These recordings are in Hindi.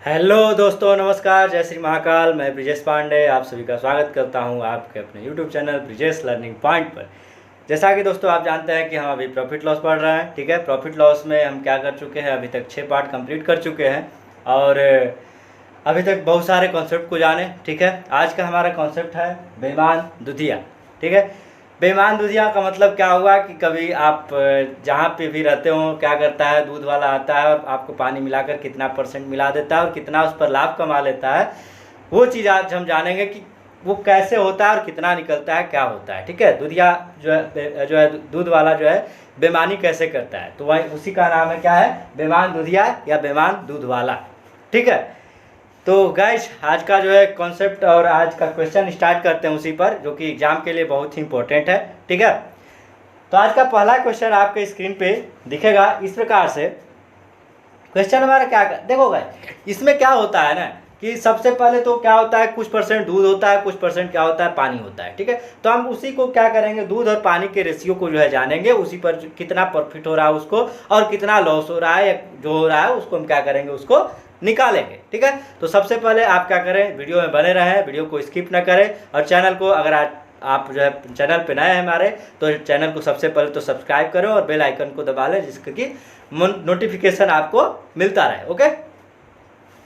हेलो दोस्तों, नमस्कार, जय श्री महाकाल। मैं ब्रिजेश पांडे आप सभी का स्वागत करता हूं आपके अपने YouTube channel Brijesh learning point पर। जैसा कि दोस्तों आप जानते हैं कि हम अभी प्रॉफिट लॉस पढ़ रहे हैं। ठीक है, प्रॉफिट लॉस में हम क्या कर चुके हैं, अभी तक 6 पार्ट कंप्लीट कर चुके हैं और अभी तक बहुत सारे कॉन्सेप्ट को जाने। ठीक है, आज का हमारा कॉन्सेप्ट है बेईमान दुधिया। ठीक है, बेईमान दुधिया का मतलब क्या हुआ कि कभी आप जहाँ पे भी रहते हो, क्या करता है, दूध वाला आता है और आपको पानी मिलाकर कितना परसेंट मिला देता है और कितना उस पर लाभ कमा लेता है। वो चीज़ आज हम जानेंगे कि वो कैसे होता है और कितना निकलता है, क्या होता है। ठीक है, दुधिया जो है दूध वाला जो है बेईमानी कैसे करता है, तो वही उसी का नाम है, क्या है, बेईमान दुधिया या बेईमान दूध वाला। ठीक है, तो गाइस आज का जो है कॉन्सेप्ट और आज का क्वेश्चन स्टार्ट करते हैं उसी पर, जो कि एग्जाम के लिए बहुत ही इंपॉर्टेंट है। ठीक है, तो आज का पहला क्वेश्चन आपके स्क्रीन पे दिखेगा इस प्रकार से। क्वेश्चन हमारा क्या देखो गाइस, इसमें क्या होता है ना कि सबसे पहले तो क्या होता है, कुछ परसेंट दूध होता है, कुछ परसेंट क्या होता है, पानी होता है। ठीक है, तो हम उसी को क्या करेंगे, दूध और पानी के रेशियो को जो है जानेंगे, उसी पर कितना प्रॉफिट हो रहा है उसको और कितना लॉस हो रहा है या जो हो रहा है उसको हम क्या करेंगे, उसको निकालेंगे। ठीक है, तो सबसे पहले आप क्या करें, वीडियो में बने रहें, वीडियो को स्किप ना करें और चैनल को, अगर आप जो है चैनल पे नए हैं हमारे, तो चैनल को सबसे पहले तो सब्सक्राइब करें और बेल आइकन को दबा लें, जिससे कि नोटिफिकेशन आपको मिलता रहे। ओके,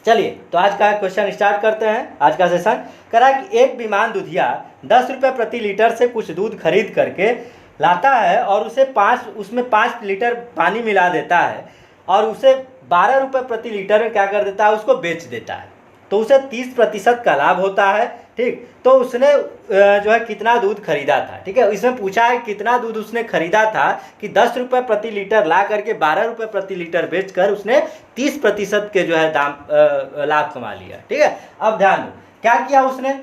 चलिए तो आज का क्वेश्चन स्टार्ट करते हैं। आज का सेशन करा कि एक बेईमान दुधिया 10 रुपये प्रति लीटर से कुछ दूध खरीद करके लाता है और उसमें 5 लीटर पानी मिला देता है और उसे 12 रुपये प्रति लीटर में क्या कर देता है, उसको बेच देता है, तो उसे 30% का लाभ होता है। ठीक, तो उसने जो है कितना दूध खरीदा था। ठीक है, इसमें पूछा है कितना दूध उसने खरीदा था कि 10 रुपये प्रति लीटर ला करके 12 रुपये प्रति लीटर बेचकर उसने 30% के जो है दाम लाभ कमा लिया। ठीक है, अब ध्यान दो क्या किया उसने,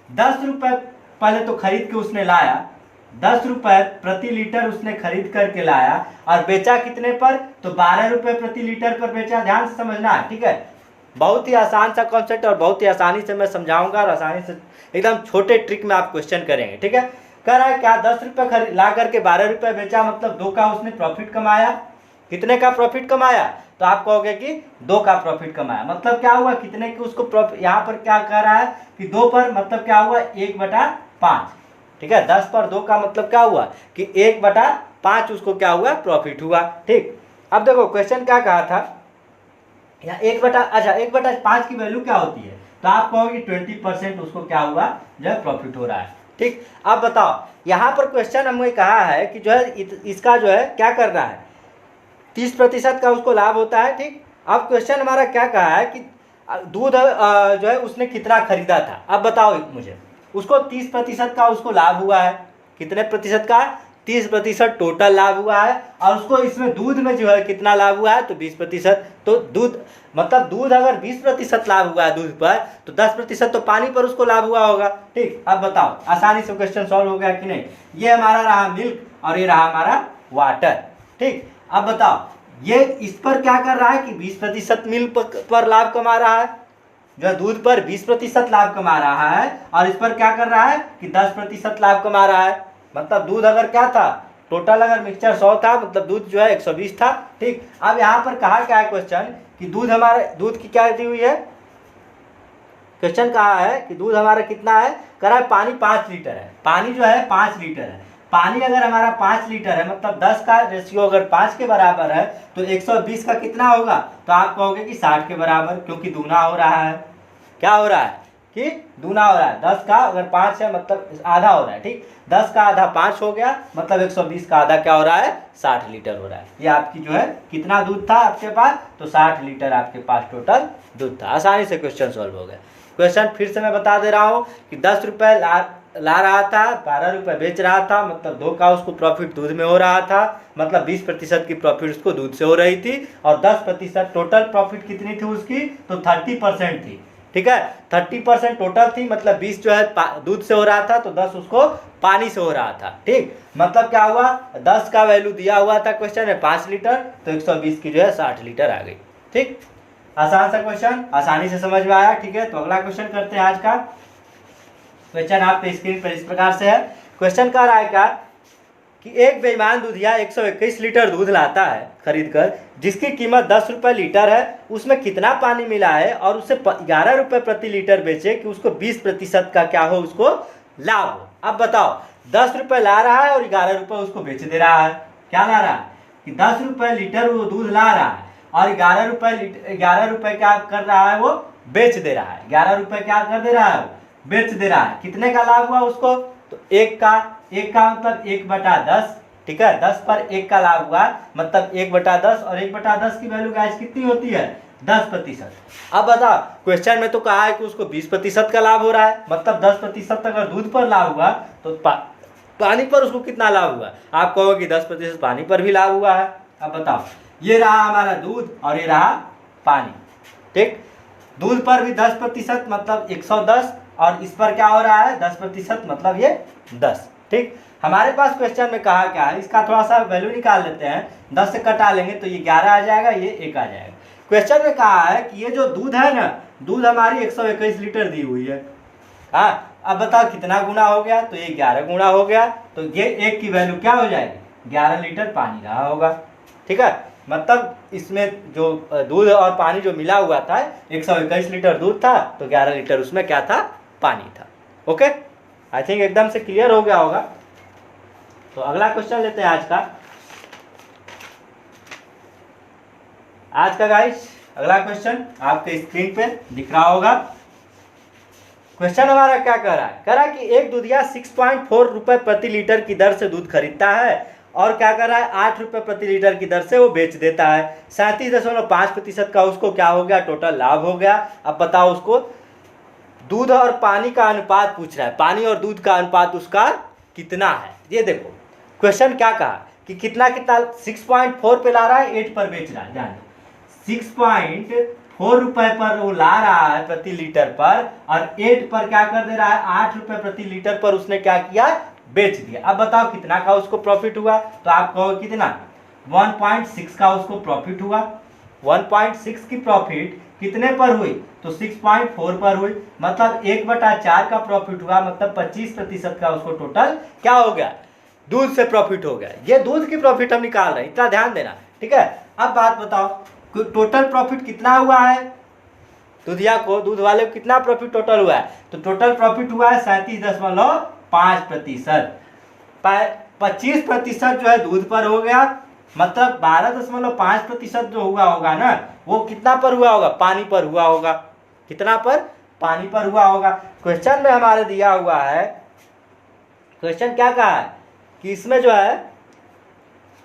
10 रुपये पहले तो खरीद के उसने लाया, 10 रुपये प्रति लीटर उसने खरीद करके लाया और बेचा कितने पर, तो 12 रुपये प्रति लीटर पर बेचा। ध्यान से समझना है। ठीक है, बहुत ही आसान सा कॉन्सेप्ट और बहुत ही आसानी से मैं समझाऊंगा और आसानी से एकदम छोटे ट्रिक में आप क्वेश्चन करेंगे। ठीक है, कह रहा है क्या, 10 रुपये ला करके 12 रुपये बेचा, मतलब 2 का उसने प्रॉफिट कमाया। कितने का प्रॉफिट कमाया, तो आप कहोगे कि 2 का प्रॉफिट कमाया। मतलब क्या हुआ, कितने की उसको प्रॉफिट, यहाँ पर क्या कह रहा है कि 2 पर, मतलब क्या हुआ, 1/5। ठीक है, 10 पर 2 का मतलब क्या हुआ कि 1/5 उसको क्या हुआ, प्रॉफिट हुआ। ठीक, अब देखो क्वेश्चन क्या कहा था, या 1/5 की वैल्यू क्या होती है, तो आप कहोगे 20% उसको क्या हुआ, जो है प्रॉफिट हो रहा है। ठीक, अब बताओ यहाँ पर क्वेश्चन हमें कहा है कि जो है इसका जो है क्या कर रहा है, 30% का उसको लाभ होता है। ठीक, अब क्वेश्चन हमारा क्या कहा है कि दूध जो है उसने कितना खरीदा था। अब बताओ मुझे, उसको 30% का उसको लाभ हुआ है, कितने प्रतिशत का, 30% टोटल लाभ हुआ है और उसको इसमें दूध में जो है कितना लाभ हुआ है, तो 20%। तो दूध मतलब दूध अगर 20% लाभ हुआ है दूध पर, तो 10% तो पानी पर उसको लाभ हुआ होगा। ठीक, अब बताओ आसानी से क्वेश्चन सॉल्व हो गया कि नहीं। ये हमारा रहा मिल्क और ये रहा हमारा वाटर। ठीक, अब बताओ ये इस पर क्या कर रहा है कि 20% मिल्क पर लाभ कमा रहा है, जो है दूध पर 20% लाभ कमा रहा है और इस पर क्या कर रहा है कि 10% लाभ कमा रहा है। मतलब दूध अगर क्या था, टोटल अगर मिक्सचर 100 था, मतलब दूध जो है 120 था। ठीक, अब यहाँ पर कहा क्या है क्वेश्चन कि दूध की क्या दी हुई है, क्वेश्चन कहा है कि दूध हमारा कितना है, कह रहा है पानी 5 लीटर है। पानी जो है 5 लीटर है। पानी अगर हमारा 5 लीटर है, मतलब 10 का रेशियो अगर 5 के बराबर है, तो 120 का कितना होगा, तो आप कहोगे कि 60 के बराबर, क्योंकि दूना हो रहा है। क्या हो रहा है कि दूना हो रहा है। 10 का अगर 5 है मतलब आधा हो रहा है। ठीक, 10 का आधा 5 हो गया, मतलब 120 का आधा क्या हो रहा है, 60 लीटर हो रहा है। ये आपकी जो है कितना दूध था आपके पास, तो 60 लीटर आपके पास टोटल दूध था। आसानी से क्वेश्चन सॉल्व हो गया। क्वेश्चन फिर से मैं बता दे रहा हूँ कि 10 रुपये ला रहा था, 12 रुपये बेच रहा था, मतलब 2 का उसको प्रॉफिट दूध में हो रहा था, मतलब 20% की प्रॉफिट उसको दूध से हो रही थी और 10% टोटल प्रॉफिट कितनी थी उसकी, तो 30% थी। ठीक है, 30% टोटल थी, मतलब 20 जो है दूध से हो रहा था, तो 10 उसको पानी से हो रहा था। ठीक, मतलब क्या हुआ, 10 का वैल्यू दिया हुआ था क्वेश्चन में 5 लीटर, तो 120 की जो है 60 लीटर आ गई। ठीक, आसान सा क्वेश्चन, आसानी से समझ में आया। ठीक है, तो अगला क्वेश्चन करते हैं। आज का क्वेश्चन आपके स्क्रीन पर इस प्रकार से है। क्वेश्चन कह रहा है क्या कि एक बेईमान दूधिया 121 लीटर दूध लाता है खरीद कर, जिसकी कीमत 10 रुपये लीटर है, उसमें कितना पानी मिला है और उसे 11 रुपये प्रति लीटर बेचे कि उसको 20% का क्या हो, उसको लाभ हो। अब बताओ 10 रुपये ला रहा है और 11 रुपये उसको बेच दे रहा है। क्या ला रहा है कि 10 रुपये लीटर वो दूध ला रहा है और 11 रुपये क्या कर रहा है, वो बेच दे रहा है। 11 रुपये क्या कर दे रहा है, बेच दे रहा है। कितने का लाभ हुआ उसको, तो एक का मतलब 1/10, ठीक है, 10 पर 1 का लाभ हुआ, मतलब 1/10, और 1/10 की वैल्यू गाइस कितनी होती है, 10%। अब बताओ क्वेश्चन में तो कहा है कि उसको 20% का लाभ हो रहा है, मतलब 10% अगर दूध पर लाभ हुआ तो पानी पर उसको कितना लाभ हुआ। आप कहोगे कि 10% पानी पर भी लाभ हुआ है। अब बताओ, ये रहा हमारा दूध और ये रहा पानी, ठीक। दूध पर भी 10% मतलब 110, और इस पर क्या हो रहा है 10% मतलब ये 10, ठीक। हमारे पास क्वेश्चन में कहा क्या है, इसका थोड़ा सा वैल्यू निकाल लेते हैं। 10 से कटा लेंगे तो ये 11 आ जाएगा, ये 1 आ जाएगा। क्वेश्चन में कहा है कि ये जो दूध है ना, दूध हमारी 121 लीटर दी हुई है। हाँ, अब बताओ कितना गुना हो गया, तो ये 11 गुना हो गया, तो ये 1 की वैल्यू क्या हो जाएगी, 11 लीटर पानी रहा होगा, ठीक है। मतलब इसमें जो दूध और पानी जो मिला हुआ था, 121 लीटर दूध था तो 11 लीटर उसमें क्या था, पानी था। ओके, आई थिंक एकदम से क्लियर हो गया होगा। तो अगला क्वेश्चन लेते हैं आज का गाइस। अगला क्वेश्चन आपके स्क्रीन पे दिख रहा होगा। क्वेश्चन हमारा क्या कह रहा है, कह रहा है कि एक दूधिया 6.4 रुपए प्रति लीटर की दर से दूध खरीदता है और क्या कर रहा है, 8 रुपए प्रति लीटर की दर से वो बेच देता है। 37.5% का उसको क्या हो गया, टोटल लाभ हो गया। अब बताओ उसको दूध और पानी का अनुपात पूछ रहा है, पानी और दूध का अनुपात उसका कितना है। ये देखो क्वेश्चन क्या कहा कि कितना 6.4 पे ला रहा है, 8 पर बेच रहा है। ध्यान दो, 6.4 रुपए पर वो ला रहा है प्रति लीटर पर, और 8 पर क्या कर दे रहा है, 8 रुपए प्रति लीटर पर उसने क्या किया, बेच दिया। अब बताओ कितना का उसको प्रॉफिट हुआ, तो आप कहो कितना, 1.6 का उसको प्रॉफिट हुआ। 1.6 की प्रॉफिट कितने पर हुई, तो 6.4 पर हुई, मतलब 1/4 का प्रॉफिट हुआ, मतलब 25% का उसको टोटल क्या हो गया, दूध से प्रॉफिट हो गया। ये दूध की प्रॉफिट हम निकाल रहे हैं, इतना ध्यान देना, ठीक है। अब बात बताओ टोटल प्रॉफिट कितना हुआ है, दूधिया को, दूध वाले को कितना प्रॉफिट टोटल हुआ है, तो टोटल प्रॉफिट हुआ है 37.5%। 25% जो है दूध पर हो गया, मतलब 12.5% जो हुआ होगा ना, वो कितना पर हुआ होगा, पानी पर हुआ होगा। कितना पर, पानी पर हुआ होगा। क्वेश्चन में हमारे दिया हुआ है, क्वेश्चन क्या कहा है कि इसमें जो है,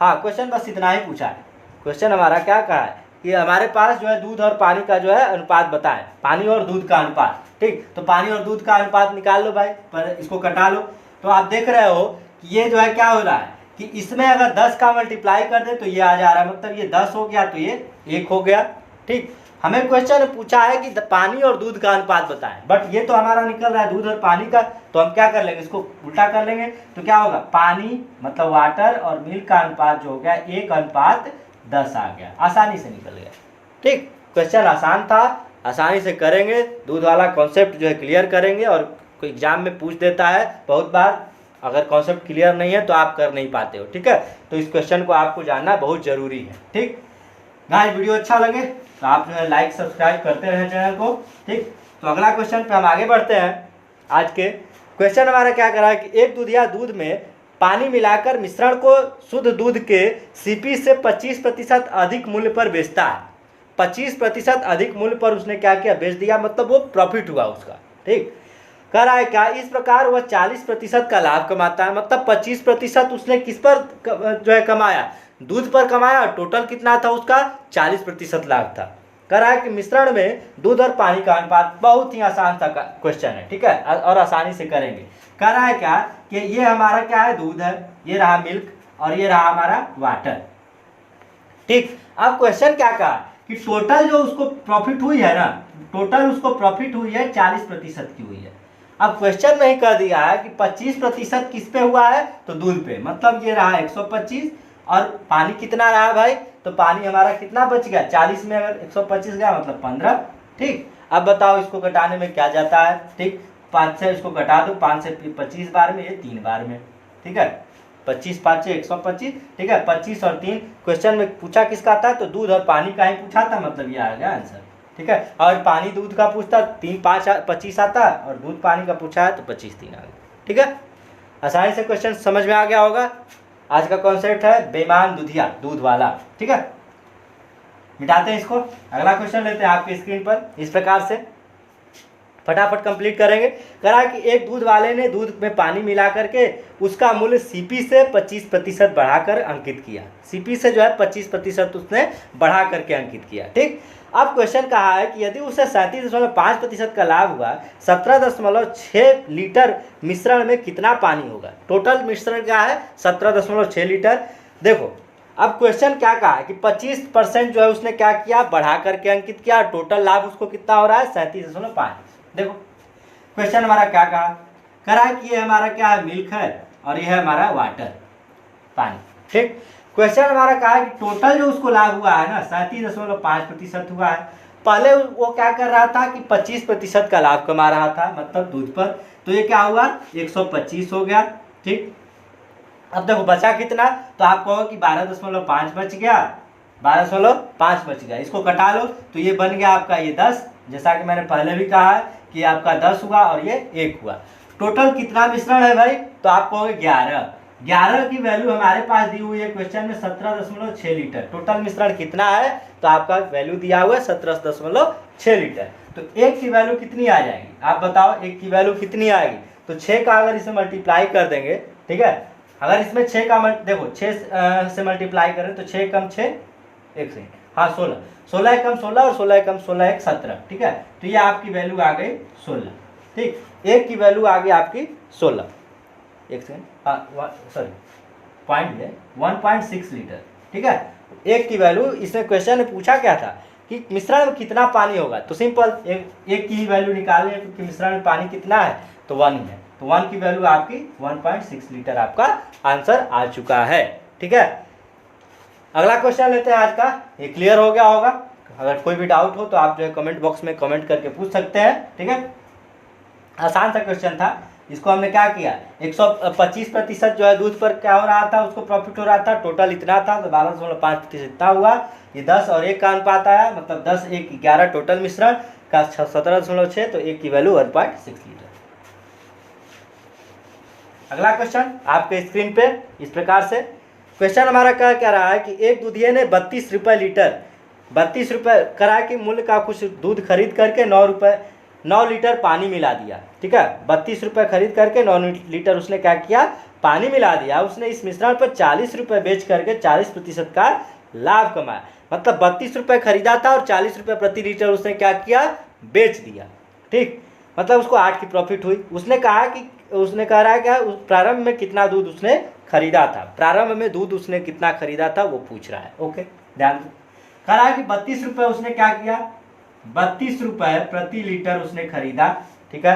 हाँ क्वेश्चन बस इतना ही पूछा है। क्वेश्चन हमारा क्या कहा है कि हमारे पास जो है दूध और पानी का जो है अनुपात बताएं, पानी और दूध का अनुपात, ठीक। तो पानी और दूध का अनुपात निकाल लो भाई, पर इसको कटा लो। तो आप देख रहे हो कि ये जो है क्या हो रहा है कि इसमें अगर 10 का मल्टीप्लाई कर दे तो ये आ जा रहा है, मतलब ये 10 हो गया तो ये 1 हो गया, ठीक। हमें क्वेश्चन पूछा है कि पानी और दूध का अनुपात बताएं, बट ये तो हमारा निकल रहा है दूध और पानी का, तो हम क्या कर लेंगे, इसको उल्टा कर लेंगे। तो क्या होगा, पानी मतलब वाटर और मिल्क का अनुपात जो हो गया 1:10 आ गया, आसानी से निकल गया, ठीक। क्वेश्चन आसान था, आसानी से करेंगे, दूध वाला कॉन्सेप्ट जो है क्लियर करेंगे, और कोई एग्जाम में पूछ देता है बहुत बार, अगर कॉन्सेप्ट क्लियर नहीं है तो आप कर नहीं पाते हो, ठीक है। तो इस क्वेश्चन को आपको जानना बहुत जरूरी है, ठीक। गाइस वीडियो अच्छा लगे तो आप जो है लाइक सब्सक्राइब करते रहें चैनल को, ठीक। तो अगला क्वेश्चन पे हम आगे बढ़ते हैं। आज के क्वेश्चन हमारा क्या कर रहा है कि एक दूधिया दूध में पानी मिलाकर मिश्रण को शुद्ध दूध के सीपी से 25% अधिक मूल्य पर बेचता है। 25% अधिक मूल्य पर उसने क्या किया, बेच दिया, मतलब वो प्रॉफिट हुआ उसका, ठीक। कह रहा है क्या, इस प्रकार वह 40% का लाभ कमाता है, मतलब 25% उसने किस पर जो है कमाया, दूध पर कमाया, और टोटल कितना था उसका, 40% लाभ था। कह रहा है कि मिश्रण में दूध और पानी का अनुपात, बहुत ही आसान सा क्वेश्चन है, ठीक है, और आसानी से करेंगे। कह रहा है क्या कि ये हमारा क्या है, दूध है, ये रहा मिल्क, और ये रहा हमारा वाटर, ठीक। अब क्वेश्चन क्या कहा कि टोटल जो उसको प्रॉफिट हुई है ना, टोटल उसको प्रॉफिट हुई है 40% की हुई है। अब क्वेश्चन में ही कह दिया है कि 25% किस पे हुआ है, तो दूध पे, मतलब ये रहा 125, और पानी कितना रहा भाई, तो पानी हमारा कितना बच गया, 40 में अगर 125 गया मतलब 15, ठीक। अब बताओ इसको घटाने में क्या जाता है, ठीक। 5 से इसको घटा दो, 5 से 25 बार में, ये 3 बार में, ठीक है। 25 5 125, ठीक है। 25 और 3 क्वेश्चन में पूछा किसका था, तो दूध और पानी का ही पूछा था, मतलब ये आ गया आंसर, ठीक है। और पानी दूध का पूछता 3 5 25 आता, और दूध पानी का पूछा है तो 25 3 आ गया, ठीक है। आसानी से क्वेश्चन समझ में आ गया होगा। आज का कॉन्सेप्ट है बेईमान दुधिया, दूध वाला, ठीक है। मिटाते हैं इसको, अगला क्वेश्चन लेते हैं आपके स्क्रीन पर। इस प्रकार से फटाफट कंप्लीट करेंगे। करा कि एक दूध वाले ने दूध में पानी मिला करके उसका मूल्य सीपी से 25% बढ़ाकर अंकित किया। सीपी से जो है 25% उसने बढ़ा करके अंकित किया, ठीक। अब क्वेश्चन कहा है कि यदि उसे 37.5% का लाभ हुआ, 17.6 लीटर मिश्रण में कितना पानी होगा। टोटल मिश्रण क्या है, 17.6 लीटर। देखो अब क्वेश्चन क्या कहा है कि 25% जो है उसने क्या किया, बढ़ा करके अंकित किया। टोटल लाभ उसको कितना हो रहा है, 37.5। देखो क्वेश्चन हमारा क्या कहा, करा कि ये हमारा क्या है, मिल्क है, और ये है हमारा वाटर, पानी, ठीक। क्वेश्चन हमारा कहा है कि टोटल जो उसको लाभ हुआ है ना 37.5% हुआ है। पहले वो क्या कर रहा था कि 25% का लाभ कमा रहा था, मतलब दूध पर, तो ये क्या हुआ 125 हो गया, ठीक। अब देखो बचा कितना, तो आप कहो कि 12.5 बच गया, 12.5 बच गया, इसको कटा लो तो ये बन गया आपका ये 10, जैसा कि मैंने पहले भी कहा है कि आपका 10 हुआ और ये 1 हुआ। टोटल कितना मिश्रण है भाई, तो आप कहोगे 11 की वैल्यू हमारे पास दी हुई है क्वेश्चन में 17.6 लीटर। टोटल मिश्रण कितना है, तो आपका वैल्यू दिया हुआ है 17.6 लीटर। तो 1 की वैल्यू कितनी आ जाएगी, आप बताओ 1 की वैल्यू कितनी आएगी। तो 6 का अगर इसे मल्टीप्लाई कर देंगे, ठीक है, अगर इसमें 6 का देखो 6 से मल्टीप्लाई करें तो 6 कम 6 1 सेकंड, हाँ 16 1 कम 16 और 16 1 कम 16 1 17, ठीक है। तो ये आपकी वैल्यू आ गई 16, ठीक। 1 की वैल्यू आ गई आपकी 16, 1 सेकंड, हाँ सॉरी पॉइंट है 1.6 लीटर, ठीक है। 1 की वैल्यू, इसमें क्वेश्चन में पूछा क्या था कि मिश्रण में कितना पानी होगा, तो सिंपल एक की ही वैल्यू निकालनी है, क्योंकि मिश्रण में पानी कितना है, तो 1 ही है, तो 1 की वैल्यू आपकी 1.6 लीटर आपका आंसर आ चुका है, ठीक है। अगला क्वेश्चन लेते हैं आज का, ये क्लियर हो गया होगा। अगर कोई भी डाउट हो तो आप जो है कमेंट बॉक्स में कमेंट करके पूछ सकते हैं, ठीक है। आसान सा क्वेश्चन था, इसको हमने क्या किया, 125% जो है दूध पर क्या हो रहा था, उसको प्रॉफिट हो रहा था, टोटल इतना था, तो 12.5% इतना हुआ। ये 10 और 1 का अनुपात आया, मतलब 10 1 11, टोटल मिश्रण का 17.6, तो 1 की वैल्यू 1.6 लीटर। अगला क्वेश्चन आपके स्क्रीन पे इस प्रकार से क्वेश्चन हमारा क्या रहा है कि एक दूधिये ने 32 रुपये लीटर, 32 रुपये करा कि मूल्य का कुछ दूध खरीद करके 9 लीटर पानी मिला दिया, ठीक है। 32 रुपये खरीद करके 9 लीटर उसने क्या किया, पानी मिला दिया। उसने इस मिश्रण पर 40 रुपये बेच करके 40% का लाभ कमाया। मतलब 32 रुपये खरीदा था और 40 रुपये प्रति लीटर उसने क्या किया, बेच दिया, ठीक। मतलब उसको 8 की प्रॉफिट हुई। उसने कह रहा है क्या, प्रारंभ में कितना दूध उसने खरीदा था, प्रारंभ में दूध उसने कितना खरीदा था वो पूछ रहा है, ओके ध्यान दो। कह रहा है कि 32 रुपये उसने क्या किया, 32 रुपये प्रति लीटर उसने खरीदा, ठीक है।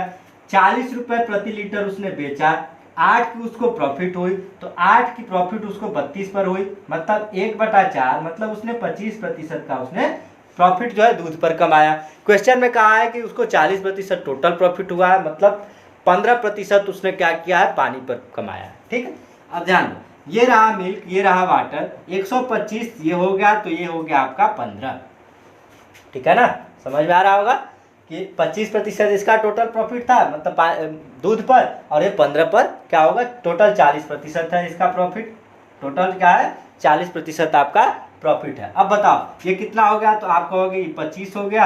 40 रुपये प्रति लीटर उसने बेचा, 8 की उसको प्रॉफिट हुई, तो 8 की प्रॉफिट उसको 32 पर हुई, मतलब 1/4, मतलब उसने 25% का उसने प्रॉफिट जो है दूध पर कमाया। क्वेश्चन में कहा है कि उसको 40% टोटल प्रॉफिट हुआ है, मतलब 15% उसने क्या किया है, पानी पर कमाया, ठीक है। अब ध्यान दो, ये रहा मिल्क, ये रहा वाटर, 125 ये हो गया, तो ये हो गया आपका 15, ठीक है ना। समझ में आ रहा होगा कि 25% इसका टोटल प्रॉफिट था, मतलब दूध पर, और ये 15 पर क्या होगा, टोटल 40% है इसका प्रॉफिट। टोटल क्या है, 40% आपका प्रॉफिट है। अब बताओ ये कितना हो गया, तो आप कहोगे ये 25 हो गया,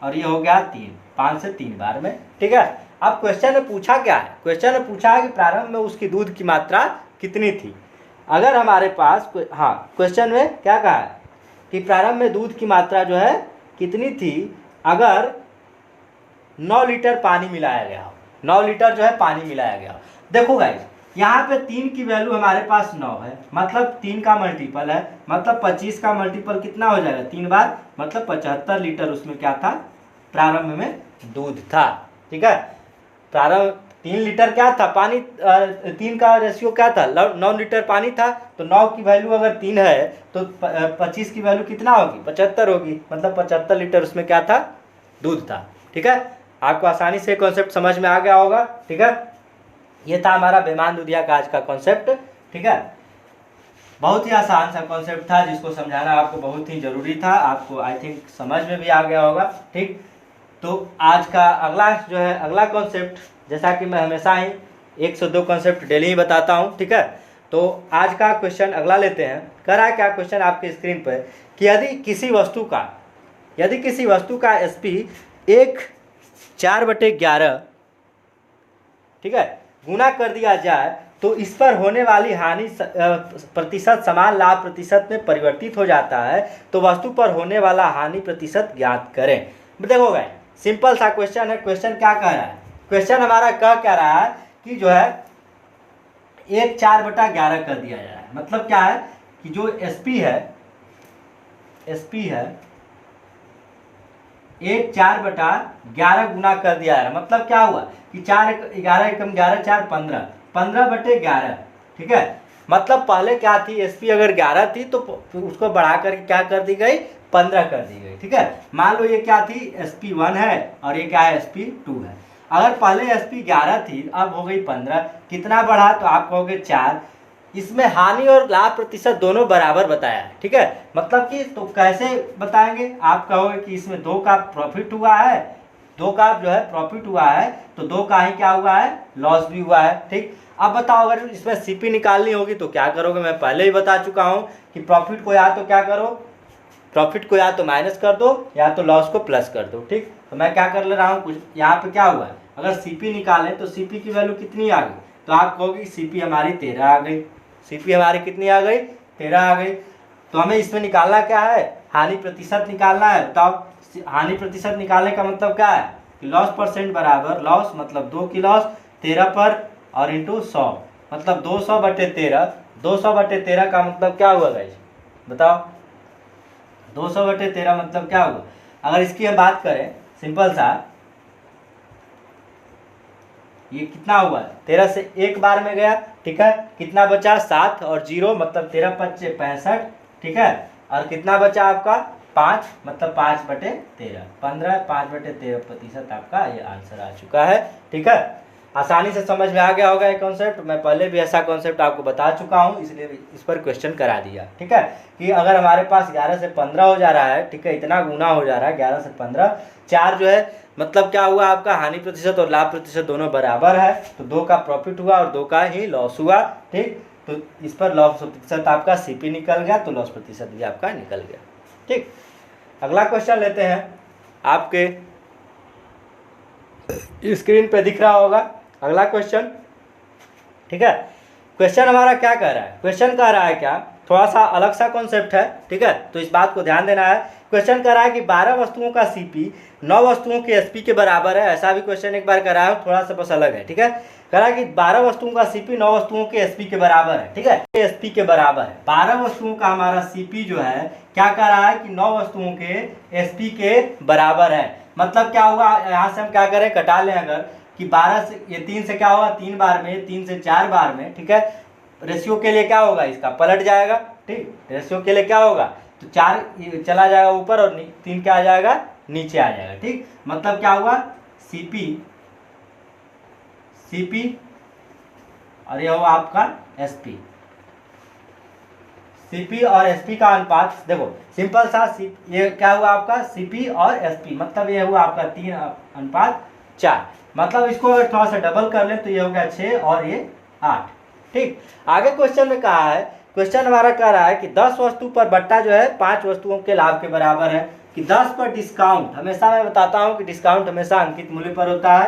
और ये हो गया 3, 5 से 3 बार में, ठीक है। अब क्वेश्चन में पूछा क्या है, क्वेश्चन में पूछा है कि प्रारंभ में उसकी दूध की मात्रा कितनी थी। अगर हमारे पास हाँ, क्वेश्चन में क्या कहा है कि प्रारंभ में दूध की मात्रा जो है कितनी थी, अगर 9 लीटर पानी मिलाया गया हो, 9 लीटर जो है पानी मिलाया गया हो। देखो गाइस, यहाँ पे 3 की वैल्यू हमारे पास 9 है, मतलब 3 का मल्टीपल है, मतलब 25 का मल्टीपल कितना हो जाएगा, 3 बार, मतलब 75 लीटर उसमें क्या था, प्रारंभ में दूध था, ठीक है। प्रारंभ 3 लीटर क्या था, पानी, 3 का रेशियो क्या था, 9 लीटर पानी था, तो 9 की वैल्यू अगर 3 है तो 25 की वैल्यू कितना होगी, 75 होगी, मतलब 75 लीटर उसमें क्या था, दूध था, ठीक है। आपको आसानी से कॉन्सेप्ट समझ में आ गया होगा, ठीक है। ये था हमारा बेईमान दुधिया का आज का कॉन्सेप्ट, ठीक है, बहुत ही आसान सा कॉन्सेप्ट था जिसको समझाना आपको बहुत ही ज़रूरी था, आपको आई थिंक समझ में भी आ गया होगा। ठीक, तो आज का अगला जो है अगला कॉन्सेप्ट, जैसा कि मैं हमेशा ही 102 कॉन्सेप्ट डेली ही बताता हूँ, ठीक है। तो आज का क्वेश्चन अगला लेते हैं। कह रहा है क्या क्वेश्चन आपके स्क्रीन पर कि यदि किसी वस्तु का SP 1/4/11, ठीक है, गुना कर दिया जाए तो इस पर होने वाली हानि प्रतिशत समान लाभ प्रतिशत में परिवर्तित हो जाता है, तो वस्तु पर होने वाला हानि प्रतिशत ज्ञात करें। देखो भाई, सिंपल सा क्वेश्चन है। क्वेश्चन क्या कह रहा है? क्वेश्चन हमारा कह रहा है कि जो है 1/4/11 कर दिया जा रहा है। मतलब क्या है कि जो SP है 1/4/11 गुना कर दिया है। मतलब क्या हुआ कि 4 एकम 11 4 15 15/11, ठीक है। मतलब पहले क्या थी, SP अगर 11 थी तो उसको बढ़ा करके क्या कर दी गई, 15 कर दी गई, ठीक है। मान लो ये क्या थी, SP1 है और ये क्या है, SP2 है। अगर पहले SP 11 थी, अब हो गई 15, कितना बढ़ा तो आप कहोगे 4। इसमें हानि और लाभ प्रतिशत दोनों बराबर बताया है, ठीक है। मतलब कि तो कैसे बताएंगे, आप कहोगे कि इसमें 2 का प्रॉफिट हुआ है, 2 का जो है प्रॉफिट हुआ है, तो 2 का ही क्या हुआ है, लॉस भी हुआ है। ठीक, अब बताओ अगर इसमें CP निकालनी होगी तो क्या करोगे? मैं पहले ही बता चुका हूँ कि प्रॉफिट को या तो क्या करो, प्रॉफिट को या तो माइनस कर दो या तो लॉस को प्लस कर दो। ठीक, तो मैं क्या कर ले रहा हूँ, कुछ यहाँ पे क्या हुआ है, अगर CP निकालें तो CP की वैल्यू कितनी आ गई, तो आप कहोगे CP हमारी 13 आ गई। CP हमारी कितनी आ गई, 13 आ गई। तो हमें इसमें निकालना क्या है, हानि प्रतिशत निकालना है। बताओ, हानि प्रतिशत निकालने का मतलब क्या है कि लॉस परसेंट बराबर लॉस, मतलब 2 की लॉस 13 पर और इंटू 100, मतलब 200/13। 200/13 का मतलब क्या हुआ गाइस, बताओ? 200/13 मतलब क्या हुआ? अगर इसकी हम बात करें सिंपल सा, ये कितना हुआ, 13 से एक बार में गया, ठीक है। कितना बचा, 7 और 0, मतलब 13 × 5 = 65, ठीक है। और कितना बचा आपका, 5, मतलब 5/13, 15 5/13% आपका ये आंसर आ चुका है, ठीक है। आसानी से समझ में आ गया होगा ये कॉन्सेप्ट। मैं पहले भी ऐसा कॉन्सेप्ट आपको बता चुका हूँ, इसलिए इस पर क्वेश्चन करा दिया, ठीक है। कि अगर हमारे पास 11 से 15 हो जा रहा है, ठीक है, इतना गुना हो जा रहा है 11 से 15, 4 जो है, मतलब क्या हुआ आपका, हानि प्रतिशत और लाभ प्रतिशत दोनों बराबर है, तो 2 का प्रॉफिट हुआ और 2 का ही लॉस हुआ। ठीक, तो इस पर लॉस प्रतिशत आपका CP निकल गया, तो लॉस प्रतिशत भी आपका निकल गया। ठीक, अगला क्वेश्चन लेते हैं। आपके स्क्रीन पे दिख रहा होगा अगला क्वेश्चन, ठीक है। क्वेश्चन हमारा क्या कह रहा है, क्वेश्चन कह रहा है क्या, थोड़ा सा अलग सा कॉन्सेप्ट है, ठीक है, तो इस बात को ध्यान देना है। क्वेश्चन कह रहा है कि 12 वस्तुओं का CP 9 वस्तुओं के SP के बराबर है। ऐसा भी क्वेश्चन एक बार कर रहा है, थोड़ा सा बस अलग है, ठीक है। कह रहा है कि 12 वस्तुओं का CP 9 वस्तुओं के SP के बराबर है, ठीक है, SP के बराबर है। 12 वस्तुओं का हमारा CP जो है क्या कह रहा है कि 9 वस्तुओं के SP के बराबर है। मतलब क्या होगा, यहाँ से हम क्या करें, कटा लें अगर कि 12 से ये 3 से क्या होगा, 3 बार में, 3 से 4 बार में, ठीक है। रेशियो के लिए क्या होगा, इसका पलट जाएगा। ठीक, रेशियो के लिए क्या होगा, तो 4 चला जाएगा ऊपर और 3 क्या आ जाएगा, नीचे आ जाएगा। ठीक, मतलब क्या हुआ, CP और यह हुआ आपका SP। CP और SP का अनुपात देखो, सिंपल सा, ये क्या हुआ आपका, CP और SP, मतलब ये हुआ आपका 3:4। मतलब इसको अगर थोड़ा सा डबल कर ले तो ये हो गया 6 और ये 8। ठीक, आगे क्वेश्चन में कहा है, क्वेश्चन हमारा कह रहा है कि 10 वस्तु पर बट्टा जो है 5 वस्तुओं के लाभ के बराबर है। कि 10 पर डिस्काउंट, हमेशा मैं बताता हूं कि डिस्काउंट हमेशा अंकित मूल्य पर होता है,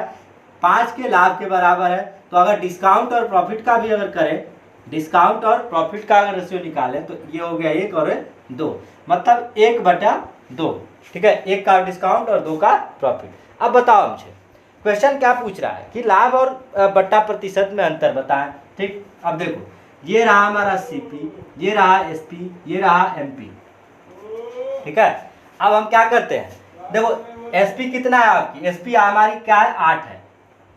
5 के लाभ के बराबर है। तो अगर डिस्काउंट और प्रॉफिट का भी अगर करें, डिस्काउंट और प्रॉफिट का अगर रेशियो निकालें तो ये हो गया 1 और 2, मतलब 1/2, ठीक है। 1 का डिस्काउंट और 2 का प्रॉफिट। अब बताओ हमसे क्वेश्चन क्या पूछ रहा है कि लाभ और बट्टा प्रतिशत में अंतर बताएं। ठीक, अब देखो, ये रहा हमारा CP, ये रहा SP, ये रहा MP, ठीक है। अब हम क्या करते हैं, देखो SP कितना है आपकी, SP हमारी क्या है, 8 है।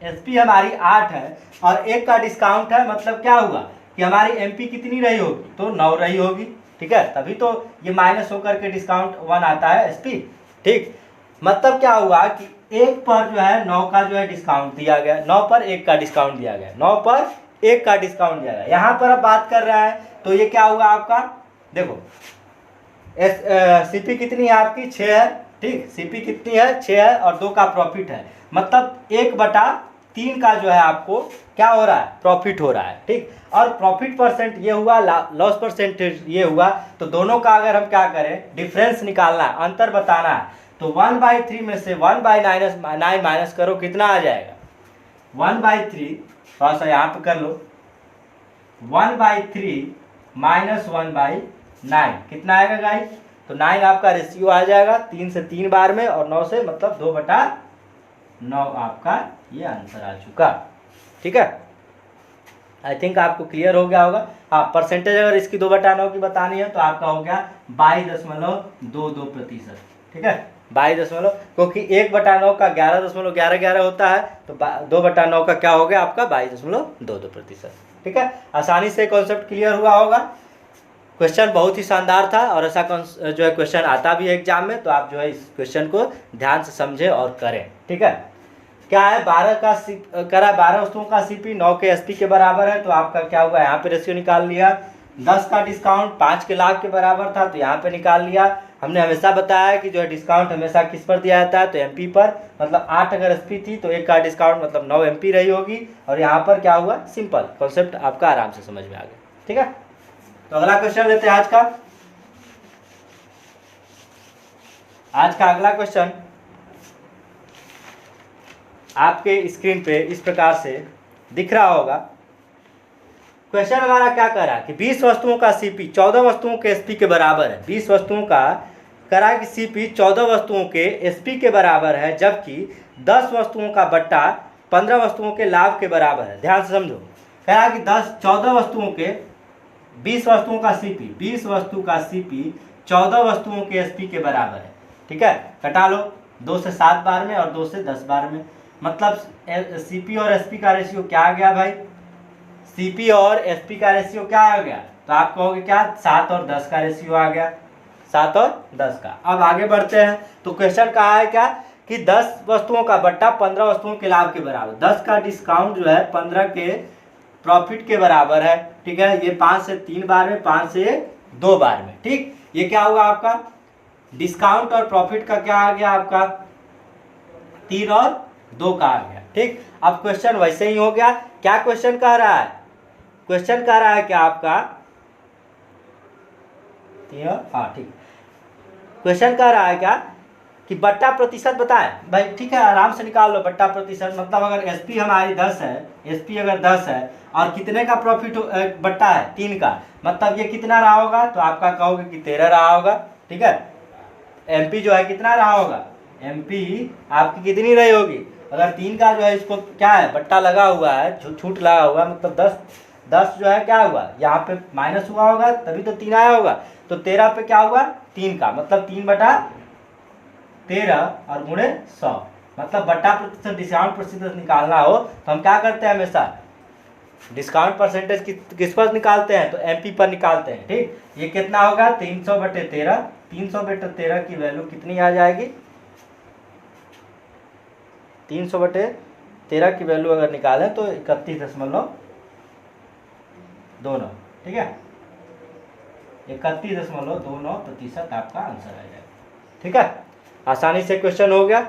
SP हमारी 8 है और 1 का डिस्काउंट है, मतलब क्या हुआ कि हमारी MP कितनी रही होगी, तो 9 रही होगी, ठीक है। तभी तो ये माइनस होकर के डिस्काउंट 1 आता है SP। ठीक, मतलब क्या हुआ कि 1 पर जो है 9 का जो है डिस्काउंट दिया गया, 9 पर 1 का डिस्काउंट दिया गया, 9 पर 1 का डिस्काउंट जाएगा। यहाँ पर अब बात कर रहा है तो ये क्या हुआ आपका, देखो सीपी कितनी है आपकी 6 है, ठीक, सीपी कितनी है 6 है और 2 का प्रॉफिट है, मतलब 1/3 का जो है आपको क्या हो रहा है, प्रॉफिट हो रहा है, ठीक। और प्रॉफिट परसेंट ये हुआ, लॉस परसेंटेज ये हुआ, तो दोनों का अगर हम क्या करें डिफरेंस निकालना है, अंतर बताना है, तो 1/3 में से 1/9 माइनस करो, कितना आ जाएगा 1/3, थोड़ा सा यहाँ पे कर लो, 1/3 माइनस 1/9 कितना आएगा गाइस, तो 9 आपका रेशियो आ जाएगा 3 से 3 बार में, और 9 से मतलब 2/9 आपका ये आंसर आ चुका, ठीक है। आई थिंक आपको क्लियर हो गया होगा। हाँ, परसेंटेज अगर इसकी 2/9 की बतानी है तो आपका हो गया 22.22%, ठीक है, 22, क्योंकि 1/9 का 11.1111 होता है, तो 2/9 का क्या हो गया आपका 22.22%, ठीक है। आसानी से कॉन्सेप्ट क्लियर हुआ होगा। क्वेश्चन बहुत ही शानदार था, और ऐसा जो है क्वेश्चन आता भी है एग्जाम में, तो आप जो है इस क्वेश्चन को ध्यान से समझें और करें, ठीक है। क्या है 12 वस्तुओं का सीपी 9 के एसपी के बराबर है, तो आपका क्या होगा, यहाँ पे रेशियो निकाल लिया, 10 का डिस्काउंट 5 के लाभ के बराबर था, तो यहाँ पे निकाल लिया। हमने हमेशा बताया कि जो है डिस्काउंट हमेशा किस पर दिया जाता है, तो एमपी पर, मतलब 8 अगर एसपी थी तो 1 का डिस्काउंट मतलब 9 एमपी रही होगी, और यहाँ पर क्या हुआ, सिंपल कॉन्सेप्ट आपका आराम से समझ में आ गया, ठीक है। तो अगला क्वेश्चन लेते हैं आज का अगला क्वेश्चन आपके स्क्रीन पे इस प्रकार से दिख रहा होगा। क्वेश्चन हमारा क्या कह रहा है कि 20 वस्तुओं का सीपी 14 वस्तुओं के एसपी के बराबर है। 20 वस्तुओं का कह रहा है कि सीपी 14 वस्तुओं के एसपी के बराबर है, जबकि 10 वस्तुओं का बट्टा 15 वस्तुओं के लाभ के बराबर है। ध्यान से समझो, कह रहा है कि 14 वस्तुओं के 20 वस्तुओं का सीपी 20 वस्तु का सीपी 14 वस्तुओं के एसपी के बराबर है, ठीक है। कटा लो 2 से 7 बार में और 2 से 10 बार में, मतलब सीपी और एसपी का रेशियो क्या आ गया भाई, सीपी और एसपी का रेशियो क्या आ गया, तो आप कहोगे क्या 7 और 10 का रेशियो आ गया, 7 और 10 का। अब आगे बढ़ते हैं, तो क्वेश्चन कहा है क्या कि 10 वस्तुओं का बट्टा 15 वस्तुओं के लाभ के बराबर, 10 का डिस्काउंट जो है 15 के प्रॉफिट के बराबर है, ठीक है। ये 5 से 3 बार में, 5 से 2 बार में, ठीक। ये क्या हुआ आपका डिस्काउंट और प्रॉफिट का क्या आ गया आपका 3 और 2 का आ गया, ठीक। अब क्वेश्चन वैसे ही हो गया। क्या क्वेश्चन कह रहा है, क्वेश्चन कह रहा है क्या आपका हाँ ठीक, क्वेश्चन कह रहा है क्या कि बट्टा प्रतिशत बताएं भाई, ठीक है, आराम से निकाल लो बट्टा प्रतिशत, मतलब अगर एसपी हमारी 10 है, एसपी अगर 10 है और कितने का प्रॉफिट बट्टा है 3 का, मतलब ये कितना रहा होगा, तो आपका कहोगे कि 13 रहा होगा, ठीक है। एमपी जो है कितना रहा होगा, एमपी आपकी कितनी रही होगी, अगर 3 का जो है इसको क्या है बट्टा लगा हुआ है, छूट लगा हुआ, मतलब 10 जो है क्या हुआ यहाँ पे माइनस हुआ होगा, तभी तो 3 आया होगा, तो 13 पे क्या हुआ 3 का, मतलब 3/13 और गुणे 100, मतलब बट्टा प्रतिशत डिस्काउंट प्रतिशत निकालना हो तो हम क्या करते हैं हमेशा डिस्काउंट परसेंटेज किस पर निकालते हैं, तो एमपी पर निकालते हैं, ठीक। ये कितना होगा 300/13, 300/13 की वैल्यू कितनी आ जाएगी, 300/13 की वैल्यू अगर निकालें तो 31.29, ठीक है, 31.29% आपका आंसर आ जाएगा, ठीक है। आसानी से क्वेश्चन हो गया,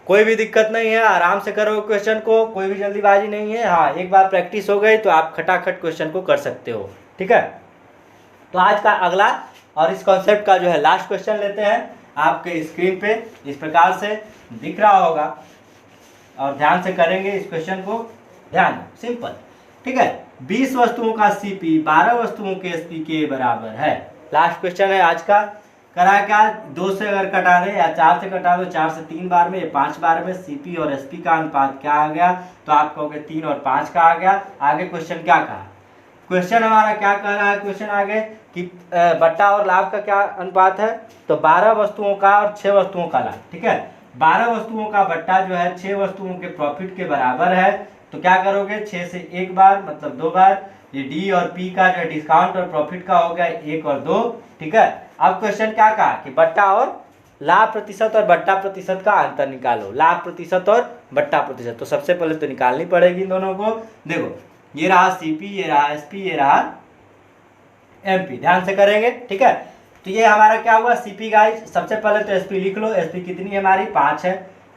कोई भी दिक्कत नहीं है, आराम से करो क्वेश्चन को, कोई भी जल्दीबाजी नहीं है। हाँ, एक बार प्रैक्टिस हो गई तो आप खटाखट क्वेश्चन को कर सकते हो, ठीक है। तो आज का अगला और इस कॉन्सेप्ट का जो है लास्ट क्वेश्चन लेते हैं। आपके स्क्रीन पे इस प्रकार से दिख रहा होगा, और ध्यान से करेंगे इस क्वेश्चन को, ध्यान सिंपल, ठीक है। 20 वस्तुओं का सीपी 12 वस्तुओं के एसपी के बराबर है। लास्ट क्वेश्चन है आज का, करा क्या 2 से अगर कटा दे या 4 से कटा दो, 4 से 3 बार में, 5 बार में, सीपी और एसपी का अनुपात क्या आ गया, तो आप कहोगे 3 और 5 का आ गया। आगे क्वेश्चन क्या कहा, क्वेश्चन हमारा क्या कह रहा है, क्वेश्चन आगे कि बट्टा और लाभ का क्या अनुपात है, तो 12 वस्तुओं का और 6 वस्तुओं का लाभ, ठीक है। 12 वस्तुओं का बट्टा जो है 6 वस्तुओं के प्रॉफिट के बराबर है, तो क्या करोगे 6 से 1 बार मतलब 2 बार, ये डी और पी का जो डिस्काउंट और प्रॉफिट का हो गया 1 और 2, ठीक है। अब क्वेश्चन क्या कहा कि बट्टा और लाभ प्रतिशत और बट्टा प्रतिशत का अंतर निकालो, लाभ प्रतिशत और बट्टा प्रतिशत, तो सबसे पहले तो निकालनी पड़ेगी इन दोनों को। देखो ये रहा सीपी, ये रहा एसपी, ये रहा एमपी। ध्यान से करेंगे, ठीक है। तो ये हमारा क्या हुआ सीपी गाइस। सबसे पहले तो एसपी लिख लो, एसपी कितनी है हमारी 5 है।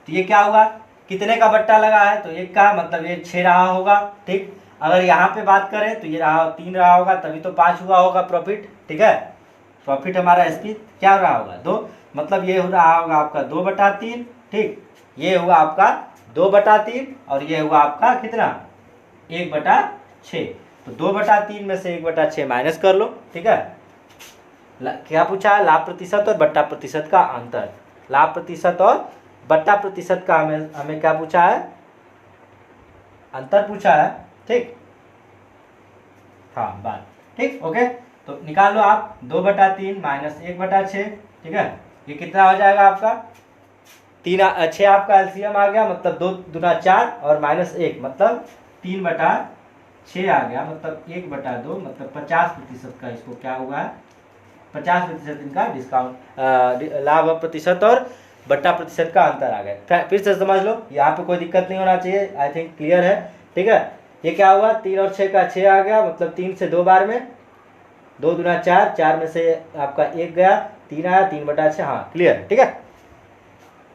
तो ये क्या हुआ, कितने का बट्टा लगा है, तो 1 का, मतलब ये 6 रहा होगा, ठीक। अगर यहाँ पे बात करें तो ये रहा 3 रहा होगा, तभी तो 5 हुआ होगा प्रॉफिट, ठीक है। प्रॉफिट हमारा एसपी क्या रहा होगा 2, मतलब ये हो रहा होगा आपका 2/3, ठीक। ये हुआ आपका 2/3 और ये हुआ आपका कितना 1/6। तो 2/3 में से 1/6 माइनस कर लो, ठीक है। क्या पूछा है, लाभ प्रतिशत और बट्टा प्रतिशत का अंतर। लाभ प्रतिशत और बट्टा प्रतिशत का हमें क्या पूछा है, अंतर पूछा है, ठीक। हाँ बात ठीक, ओके। तो निकाल लो आप 2/3 माइनस 1/6, ठीक है। ये कितना हो जाएगा आपका 6 आपका एलसीएम आ गया, मतलब 2 दूना 4 और माइनस 1 मतलब 3/6 आ गया, मतलब 1/2, मतलब 50% का इसको क्या हुआ है 50% इनका डिस्काउंट, लाभ प्रतिशत और बट्टा प्रतिशत का अंतर आ गया। फिर से समझ लो, यहाँ पे कोई दिक्कत नहीं होना चाहिए, आई थिंक क्लियर है, ठीक है। ये क्या हुआ 3 और 6 का 6 आ गया, मतलब 3 से 2 बार में 2 दूना 4, 4 में से आपका 1 गया, 3 आया, 3/6, हाँ क्लियर, ठीक है।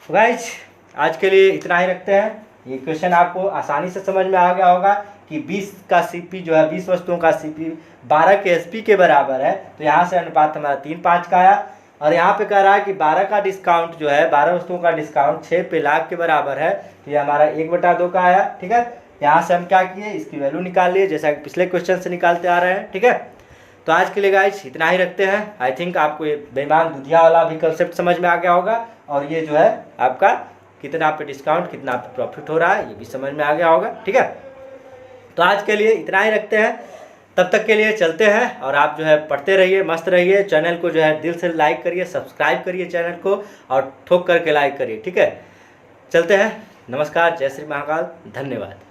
तो गाइज आज के लिए इतना ही रखते हैं। ये क्वेश्चन आपको आसानी से समझ में आ गया होगा कि 20 का सीपी जो है 20 वस्तुओं का सीपी 12 के एसपी के बराबर है। तो यहाँ से अनुपात हमारा 3:5 का आया। और यहाँ पे कह रहा है कि 12 का डिस्काउंट जो है 12 वस्तुओं का डिस्काउंट 6 पे लाख के बराबर है, तो ये हमारा 1/2 का आया, ठीक है। यहाँ से हम क्या किए, इसकी वैल्यू निकाल लिए जैसा कि पिछले क्वेश्चन से निकालते आ रहे हैं, ठीक है। तो आज के लिए गाइस इतना ही रखते हैं। आई थिंक आपको ये बेईमान दुधिया वाला भी कंसेप्ट समझ में आ गया होगा, और ये जो है आपका कितना पे डिस्काउंट कितना पे प्रॉफिट हो रहा है ये भी समझ में आ गया होगा, ठीक है। तो आज के लिए इतना ही रखते हैं, तब तक के लिए चलते हैं। और आप जो है पढ़ते रहिए, मस्त रहिए। चैनल को जो है दिल से लाइक करिए, सब्सक्राइब करिए चैनल को, और ठोक करके लाइक करिए, ठीक है। चलते हैं, नमस्कार, जय श्री महाकाल, धन्यवाद।